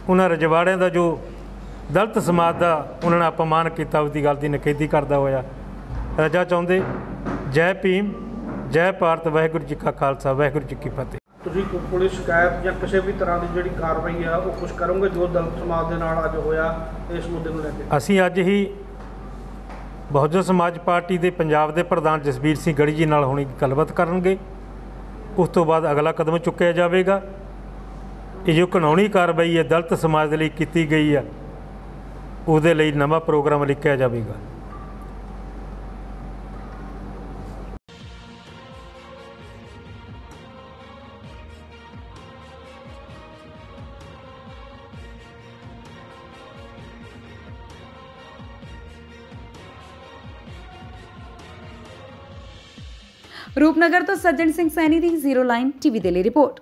ਉਹਨਾਂ ਰਜਵਾੜਿਆਂ ਦਾ ਜੋ ਦਲਿਤ ਸਮਾਜ ਦਾ ਉਹਨਾਂ ਨੇ ਅਪਮਾਨ ਕੀਤਾ, ਉਸ ਦੀ ਗੱਲ ਦੀ ਨਿਖੇਧੀ ਕਰਦਾ ਹੋਇਆ ਰਜਾ ਚਾਹੁੰਦੇ। ਜੈ ਭੀਮ, ਜੈ ਭਾਰਤ, ਵਾਹਿਗੁਰੂ ਜੀ ਕਾ ਖਾਲਸਾ, ਵਾਹਿਗੁਰੂ ਜੀ ਕੀ ਫਤਿਹ। ਤੁਸੀਂ ਪੁਲਿਸ ਸ਼ਿਕਾਇਤ ਜਾਂ ਕਿਸੇ ਵੀ ਤਰ੍ਹਾਂ ਦੀ ਜਿਹੜੀ ਕਾਰਵਾਈ ਆ ਉਹ ਕੁਛ ਕਰੋਗੇ ਜੋ ਦਲਿਤ ਸਮਾਜ ਦੇ ਨਾਲ ਅੱਜ ਹੋਇਆ, ਇਸ ਮੁੱਦੇ ਨੂੰ ਲੈ ਕੇ? ਅਸੀਂ ਅੱਜ ਹੀ ਬਹੁਜਨ ਸਮਾਜ ਪਾਰਟੀ ਦੇ ਪੰਜਾਬ ਦੇ ਪ੍ਰਧਾਨ ਜਸਬੀਰ ਸਿੰਘ ਗੜੀ ਜੀ ਨਾਲ ਹੁਣੀ ਗੱਲਬਾਤ ਕਰਨਗੇ। ਉਸ ਤੋਂ ਬਾਅਦ ਅਗਲਾ ਕਦਮ ਚੁੱਕਿਆ ਜਾਵੇਗਾ। ਇਹ ਜੋ ਕਾਨੂੰਨੀ ਕਾਰਵਾਈ ਹੈ ਦਲਿਤ ਸਮਾਜ ਦੇ ਲਈ ਕੀਤੀ ਗਈ ਹੈ, ਉਹਦੇ ਲਈ ਨਵਾਂ ਪ੍ਰੋਗਰਾਮ ਲਿਖਿਆ ਜਾਵੇਗਾ। ਰੂਪਨਗਰ ਤੋਂ ਸੱਜਣ ਸਿੰਘ ਸੈਣੀ ਦੀ ਜ਼ੀਰੋ ਲਾਈਨ ਟੀਵੀ ਦੇ ਲਈ ਰਿਪੋਰਟ।